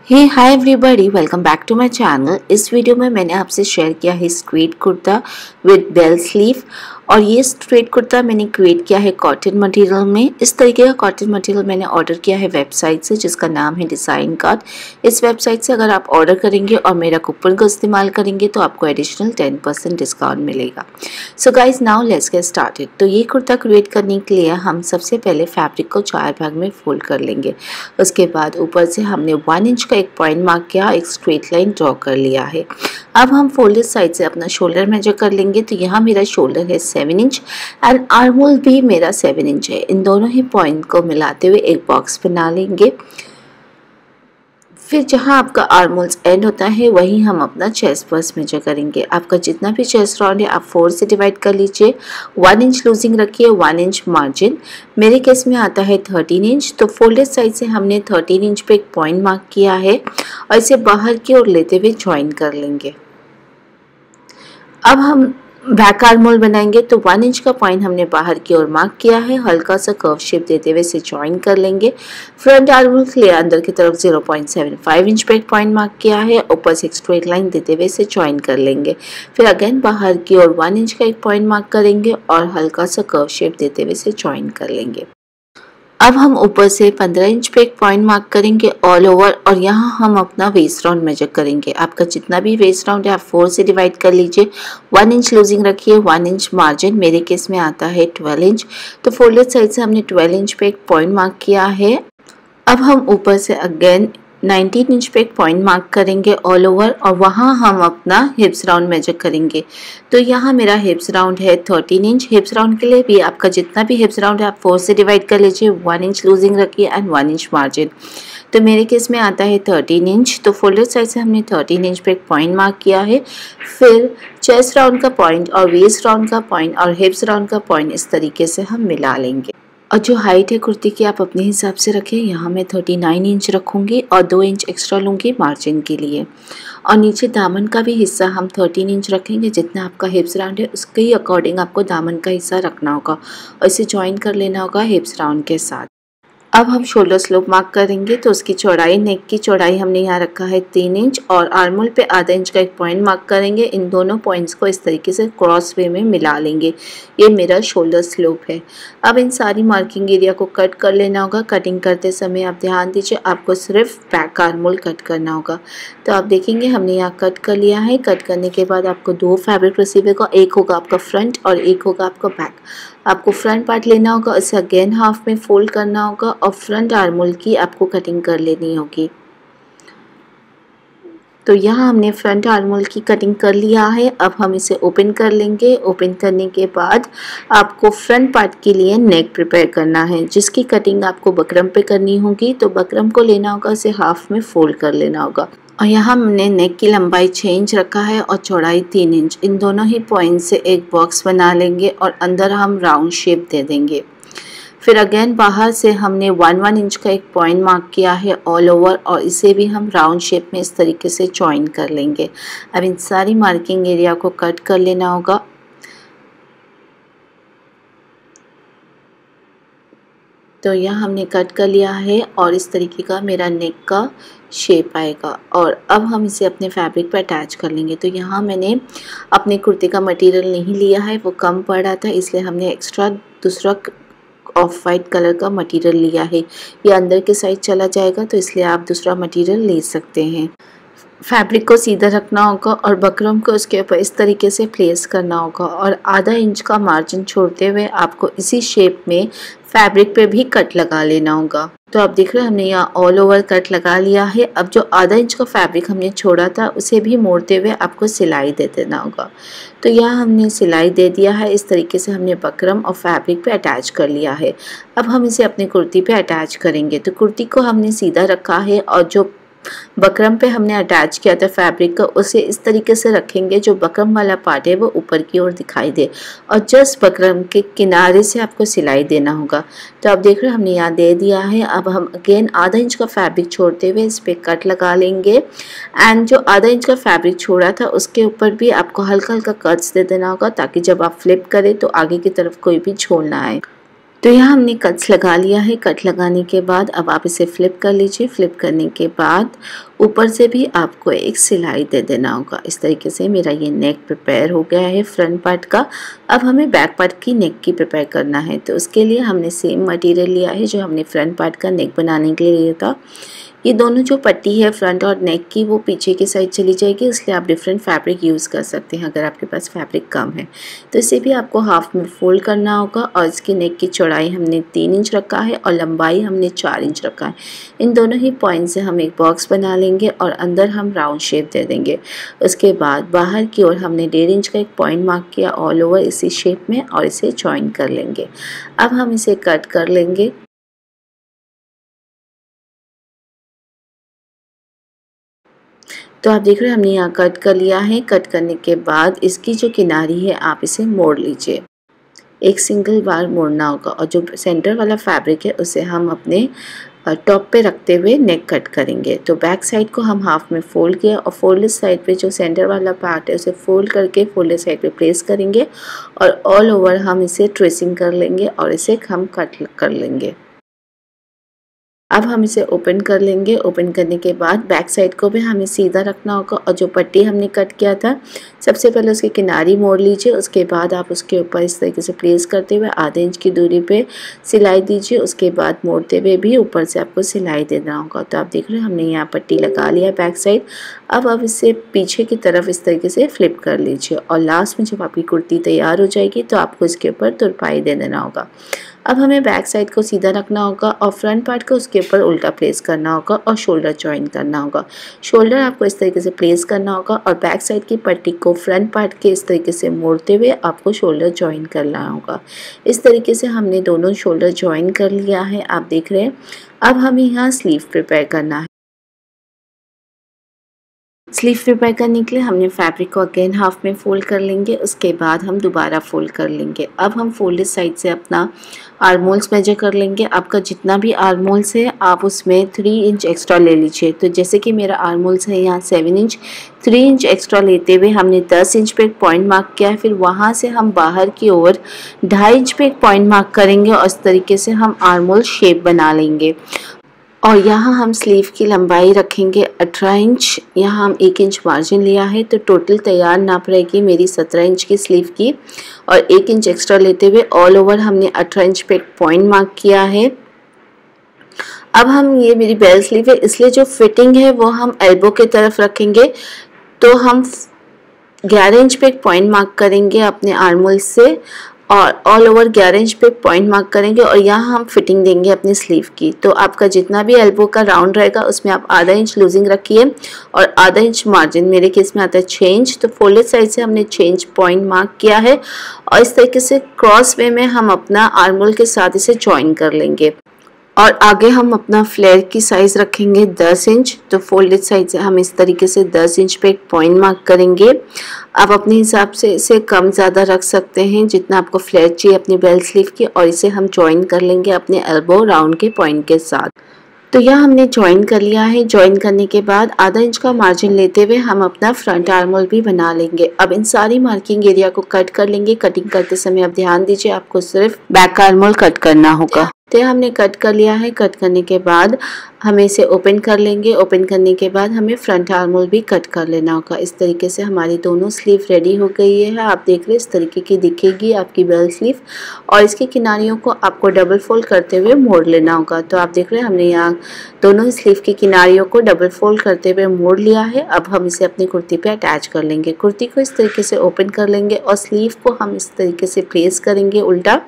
Hey hi everybody, welcome back to my channel. इस video में मैंने आपसे शेयर किया है straight kurta with bell sleeve. और ये स्ट्रेट कुर्ता मैंने क्रिएट किया है कॉटन मटेरियल में। इस तरीके का कॉटन मटेरियल मैंने ऑर्डर किया है वेबसाइट से, जिसका नाम है डिज़ाइन कार्ड। इस वेबसाइट से अगर आप ऑर्डर करेंगे और मेरा कूपन का इस्तेमाल करेंगे तो आपको एडिशनल 10% डिस्काउंट मिलेगा। So guys, now let's get started. तो ये कुर्ता क्रिएट करने के लिए हम सबसे पहले फैब्रिक को 4 भाग में फोल्ड कर लेंगे। उसके बाद ऊपर से हमने 1 इंच का एक पॉइंट मार्क किया, एक स्ट्रेट लाइन ड्रॉ कर लिया है। अब हम फोल्डेड साइड से अपना शोल्डर मेजर कर लेंगे। तो यहाँ मेरा शोल्डर है 7 इंच एंड आर्म होल भी मेरा 7 इंच है। इन दोनों ही पॉइंट को मिलाते हुए एक बॉक्स बना लेंगे। फिर जहाँ आपका आर्म होल्स एंड होता है वहीं हम अपना चेस्ट बस्ट मेजर करेंगे। आपका जितना भी चेस्ट राउंड है आप 4 से डिवाइड कर लीजिए। 1 इंच लूजिंग रखिए, 1 इंच मार्जिन। मेरे केस में आता है 13 इंच। तो फोल्डेड साइड से हमने 13 इंच पे एक पॉइंट मार्क किया है और इसे बाहर की ओर लेते हुए ज्वाइन कर लेंगे। अब हम बैक आर्म होल बनाएंगे। तो 1 इंच का पॉइंट हमने बाहर की ओर मार्क किया है, हल्का सा कर्व शेप देते हुए इसे ज्वाइन कर लेंगे। फ्रंट आर्म होल के लिए अंदर की तरफ 0.75 इंच पे एक पॉइंट मार्क किया है, ऊपर से एक स्ट्रेट लाइन देते हुए इसे ज्वाइन कर लेंगे। फिर अगेन बाहर की ओर 1 इंच का एक पॉइंट मार्क करेंगे और हल्का सा कर्व शेप देते हुए इसे ज्वाइन कर लेंगे। अब हम ऊपर से 15 इंच पे एक पॉइंट मार्क करेंगे ऑल ओवर, और यहाँ हम अपना वेस्ट राउंड मेजर करेंगे। आपका जितना भी वेस्ट राउंड है आप 4 से डिवाइड कर लीजिए। 1 इंच लूजिंग रखिए, 1 इंच मार्जिन। मेरे केस में आता है 12 इंच। तो फोल्डेड साइड से हमने 12 इंच पे एक पॉइंट मार्क किया है। अब हम ऊपर से अगेन 19 इंच पे एक पॉइंट मार्क करेंगे ऑल ओवर, और वहाँ हम अपना हिप्स राउंड मेजर करेंगे। तो यहाँ मेरा हिप्स राउंड है 13 इंच। हिप्स राउंड के लिए भी आपका जितना भी हिप्स राउंड है आप 4 से डिवाइड कर लीजिए। 1 इंच लूजिंग रखिए एंड 1 इंच मार्जिन। तो मेरे केस में आता है 13 इंच। तो फोल्डेड साइड से हमने 13 इंच पे एक पॉइंट मार्क किया है। फिर चेस्ट राउंड का पॉइंट और वेस्ट राउंड का पॉइंट और हिप्स राउंड का पॉइंट इस तरीके से हम मिला लेंगे। और जो हाइट है कुर्ती की आप अपने हिसाब से रखें। यहाँ मैं 39 इंच रखूँगी और 2 इंच एक्स्ट्रा लूँगी मार्जिन के लिए। और नीचे दामन का भी हिस्सा हम 13 इंच रखेंगे। जितना आपका हिप्स राउंड है उसके ही अकॉर्डिंग आपको दामन का हिस्सा रखना होगा और इसे ज्वाइन कर लेना होगा हिप्स राउंड के साथ। अब हम शोल्डर स्लोप मार्क करेंगे। तो उसकी चौड़ाई, नेक की चौड़ाई हमने यहाँ रखा है 3 इंच और आर्म होल पे आधा इंच का एक पॉइंट मार्क करेंगे। इन दोनों पॉइंट्स को इस तरीके से क्रॉस वे में मिला लेंगे। ये मेरा शोल्डर स्लोप है। अब इन सारी मार्किंग एरिया को कट कर लेना होगा। कटिंग करते समय आप ध्यान दीजिए, आपको सिर्फ बैक आर्म होल कट करना होगा। तो आप देखेंगे हमने यहाँ कट कर लिया है। कट करने के बाद आपको 2 फैब्रिक रिसीव होगा, एक होगा आपका फ्रंट और एक होगा आपका बैक। आपको फ्रंट पार्ट लेना होगा, उसे अगेन हाफ में फोल्ड करना होगा और फ्रंट आर्म होल की आपको कटिंग कर लेनी होगी। तो यहाँ हमने फ्रंट आर्म होल की कटिंग कर लिया है। अब हम इसे ओपन कर लेंगे। ओपन करने के बाद आपको फ्रंट पार्ट के लिए नेक प्रिपेयर करना है, जिसकी कटिंग आपको बकरम पे करनी होगी। तो बकरम को लेना होगा, उसे हाफ में फोल्ड कर लेना होगा। और यहाँ हमने नेक की लंबाई 6 इंच रखा है और चौड़ाई 3 इंच। इन दोनों ही पॉइंट से एक बॉक्स बना लेंगे और अंदर हम राउंड शेप दे देंगे। फिर अगेन बाहर से हमने 1 इंच का एक पॉइंट मार्क किया है ऑल ओवर, और इसे भी हम राउंड शेप में इस तरीके से ज्वाइन कर लेंगे। अब इन सारी मार्किंग एरिया को कट कर लेना होगा। तो यहाँ हमने कट कर लिया है और इस तरीके का मेरा नेक का शेप आएगा। और अब हम इसे अपने फैब्रिक पर अटैच कर लेंगे। तो यहाँ मैंने अपने कुर्ते का मटेरियल नहीं लिया है, वो कम पड़ रहा था, इसलिए हमने एक्स्ट्रा दूसरा ऑफ वाइट कलर का मटेरियल लिया है। ये अंदर के साइड चला जाएगा, तो इसलिए आप दूसरा मटेरियल ले सकते हैं। फैब्रिक को सीधा रखना होगा और बकरम को उसके ऊपर इस तरीके से प्लेस करना होगा और आधा इंच का मार्जिन छोड़ते हुए आपको इसी शेप में फैब्रिक पे भी कट लगा लेना होगा। तो आप देख रहे हैं हमने यहाँ ऑल ओवर कट लगा लिया है। अब जो आधा इंच का फैब्रिक हमने छोड़ा था उसे भी मोड़ते हुए आपको सिलाई दे देना होगा। तो यहाँ हमने सिलाई दे दिया है। इस तरीके से हमने बकरम और फैब्रिक पे अटैच कर लिया है। अब हम इसे अपनी कुर्ती पे अटैच करेंगे। तो कुर्ती को हमने सीधा रखा है और जो बकरम पे हमने अटैच किया था फैब्रिक का, उसे इस तरीके से रखेंगे जो बकरम वाला पार्ट है वो ऊपर की ओर दिखाई दे और जस्ट बकरम के किनारे से आपको सिलाई देना होगा। तो आप देख रहे हैं हमने यहाँ दे दिया है। अब हम अगेन आधा इंच का फैब्रिक छोड़ते हुए इस पर कट लगा लेंगे एंड जो आधा इंच का फैब्रिक छोड़ा था उसके ऊपर भी आपको हल्का हल्का कट्स दे देना होगा ताकि जब आप फ्लिप करें तो आगे की तरफ कोई भी छोड़ ना आए। तो यहाँ हमने कट्स लगा लिया है। कट लगाने के बाद अब आप इसे फ्लिप कर लीजिए। फ्लिप करने के बाद ऊपर से भी आपको एक सिलाई दे देना होगा। इस तरीके से मेरा ये नेक प्रिपेयर हो गया है फ्रंट पार्ट का। अब हमें बैक पार्ट की नेक की प्रिपेयर करना है। तो उसके लिए हमने सेम मटेरियल लिया है जो हमने फ्रंट पार्ट का नेक बनाने के लिए लिया था। ये दोनों जो पट्टी है फ्रंट और नेक की वो पीछे की साइड चली जाएगी, इसलिए आप डिफरेंट फैब्रिक यूज़ कर सकते हैं अगर आपके पास फैब्रिक कम है। तो इसे भी आपको हाफ में फोल्ड करना होगा और इसकी नेक की चौड़ाई हमने 3 इंच रखा है और लंबाई हमने 4 इंच रखा है। इन दोनों ही पॉइंट से हम एक बॉक्स बना लेंगे और अंदर हम राउंड शेप दे देंगे। उसके बाद बाहर की ओर हमने 1.5 इंच का एक पॉइंट मार्क किया ऑल ओवर इसी शेप में और इसे ज्वाइन कर लेंगे। अब हम इसे कट कर लेंगे। तो आप देख रहे हैं हमने यहाँ कट कर लिया है। कट करने के बाद इसकी जो किनारी है आप इसे मोड़ लीजिए। एक सिंगल बार मोड़ना होगा और जो सेंटर वाला फैब्रिक है उसे हम अपने टॉप पे रखते हुए नेक कट करेंगे। तो बैक साइड को हम हाफ में फोल्ड किया और फोल्डेड साइड पे जो सेंटर वाला पार्ट है उसे फोल्ड करके फोल्डेड साइड पे प्लेस करेंगे और ऑल ओवर हम इसे ट्रेसिंग कर लेंगे और इसे हम कट कर लेंगे। अब हम इसे ओपन कर लेंगे। ओपन करने के बाद बैक साइड को भी हमें सीधा रखना होगा और जो पट्टी हमने कट किया था सबसे पहले उसकी किनारी मोड़ लीजिए। उसके बाद आप उसके ऊपर इस तरीके से प्लेस करते हुए आधे इंच की दूरी पे सिलाई दीजिए। उसके बाद मोड़ते हुए भी ऊपर से आपको सिलाई देना होगा। तो आप देख रहे हैं हमने यहाँ पट्टी लगा लिया बैक साइड। अब इसे पीछे की तरफ इस तरीके से फ्लिप कर लीजिए और लास्ट में जब आपकी कुर्ती तैयार हो जाएगी तो आपको इसके ऊपर तुरपाई दे देना होगा। अब हमें बैक साइड को सीधा रखना होगा और फ्रंट पार्ट को उसके ऊपर उल्टा प्लेस करना होगा और शोल्डर जॉइन करना होगा। शोल्डर आपको इस तरीके से प्लेस करना होगा और बैक साइड की पट्टी को फ्रंट पार्ट के इस तरीके से मोड़ते हुए आपको शोल्डर जॉइन करना होगा। इस तरीके से हमने दोनों शोल्डर जॉइन कर लिया है, आप देख रहे हैं। अब हमें यहाँ स्लीव प्रिपेयर करना है। स्लीव प्रिपेयर करने के लिए हमने फैब्रिक को अगेन हाफ में फोल्ड कर लेंगे। उसके बाद हम दोबारा फोल्ड कर लेंगे। अब हम फोल्डेड साइड से अपना आर्म होल्स मेजर कर लेंगे। आपका जितना भी आर्म होल्स है आप उसमें 3 इंच एक्स्ट्रा ले लीजिए। तो जैसे कि मेरा आर्म होल्स है यहाँ 7 इंच, 3 इंच एक्स्ट्रा लेते हुए हमने 10 इंच पे एक पॉइंट मार्क किया है। फिर वहाँ से हम बाहर की ओर 2.5 इंच पे एक पॉइंट मार्क करेंगे और इस तरीके से हम आर्म होल शेप बना लेंगे। और यहाँ हम स्लीव की लंबाई रखेंगे 18 इंच। यहाँ हम 1 इंच मार्जिन लिया है तो टोटल तैयार नाप रहेगी मेरी 17 इंच की स्लीव की और 1 इंच एक्स्ट्रा लेते हुए ऑल ओवर हमने 18 इंच पे एक पॉइंट मार्क किया है। अब हम ये मेरी बेल स्लीव है इसलिए जो फिटिंग है वो हम एल्बो की तरफ रखेंगे। तो हम 11 इंच पे एक पॉइंट मार्क करेंगे अपने आर्म होल से और ऑल ओवर 11 इंच पे पॉइंट मार्क करेंगे और यहाँ हम फिटिंग देंगे अपनी स्लीव की। तो आपका जितना भी एल्बो का राउंड रहेगा उसमें आप आधा इंच लूजिंग रखिए और आधा इंच मार्जिन, मेरे केस में आता है 6 इंच। तो फोल्डेड साइड से हमने 6 इंच पॉइंट मार्क किया है और इस तरीके से क्रॉस वे में हम अपना आर्म होल के साथ इसे ज्वाइन कर लेंगे। और आगे हम अपना फ्लेयर की साइज़ रखेंगे 10 इंच। तो फोल्डेड साइड से हम इस तरीके से 10 इंच पे एक पॉइंट मार्क करेंगे। आप अपने हिसाब से इसे कम ज़्यादा रख सकते हैं जितना आपको फ्लेयर चाहिए अपनी बेल स्लीव की और इसे हम ज्वाइन कर लेंगे अपने एल्बो राउंड के पॉइंट के साथ। तो यह हमने ज्वाइन कर लिया है। ज्वाइन करने के बाद आधा इंच का मार्जिन लेते हुए हम अपना फ्रंट आर्म होल भी बना लेंगे। अब इन सारी मार्किंग एरिया को कट कर लेंगे। कटिंग करते समय आप ध्यान दीजिए आपको सिर्फ बैक आर्म होल कट करना होगा। तो हमने कट कर लिया है। कट करने के बाद हमें इसे ओपन कर लेंगे। ओपन करने के बाद हमें फ्रंट आर्म होल भी कट कर लेना होगा। इस तरीके से हमारी दोनों स्लीव रेडी हो गई है। आप देख रहे हैं इस तरीके की दिखेगी आपकी बेल स्लीव और इसकी किनारियों को आपको डबल फोल्ड करते हुए मोड़ लेना होगा। तो आप देख रहे हैं हमने यहाँ दोनों स्लीव की किनारियों को डबल फोल्ड करते हुए मोड़ लिया है। अब हम इसे अपनी कुर्ती पे अटैच कर लेंगे। कुर्ती को इस तरीके से ओपन कर लेंगे और स्लीव को हम इस तरीके से प्लेस करेंगे उल्टा।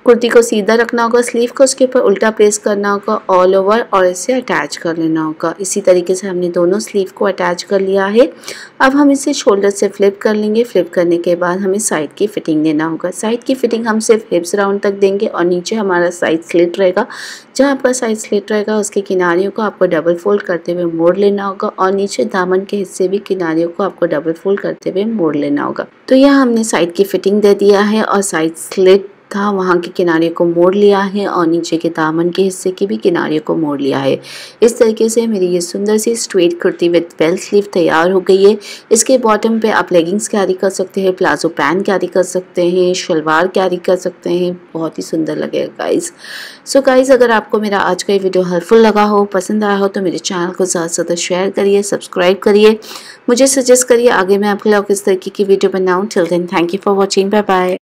कुर्ती को सीधा रखना होगा, स्लीव को उसके ऊपर उल्टा प्लेस करना होगा ऑल ओवर और इसे अटैच कर लेना होगा। इसी तरीके से हमने दोनों स्लीव को अटैच कर लिया है। अब हम इसे शोल्डर से फ्लिप कर लेंगे। फ्लिप करने के बाद हमें साइड की फिटिंग देना होगा। साइड की फिटिंग हम सिर्फ हिप्स राउंड तक देंगे और नीचे हमारा साइड स्लिट रहेगा। जहाँ आपका साइड स्लिट रहेगा उसकी किनारियों को आपको डबल फोल्ड करते हुए मोड़ लेना होगा और नीचे दामन के हिस्से भी किनारियों को आपको डबल फोल्ड करते हुए मोड़ लेना होगा। तो यह हमने साइड की फिटिंग दे दिया है और साइड स्लिट था वहाँ के किनारे को मोड़ लिया है और नीचे के दामन के हिस्से की भी किनारे को मोड़ लिया है। इस तरीके से मेरी ये सुंदर सी straight kurti with bell sleeve तैयार हो गई है। इसके बॉटम पे आप लेगिंग्स कैरी कर सकते हैं, प्लाजो पैंट कैरी कर सकते हैं, शलवार कैरी कर सकते हैं, बहुत ही सुंदर लगेगा गाइज़। सो गाइज़, अगर आपको मेरा आज का ये वीडियो हेल्पफुल लगा हो, पसंद आया हो तो मेरे चैनल को ज़्यादा से ज़्यादा शेयर करिए, सब्सक्राइब करिए, मुझे सजेस्ट करिए आगे मैं आपके लिए किस तरीके की वीडियो बनाऊँ। Till then thank you for watching, bye bye.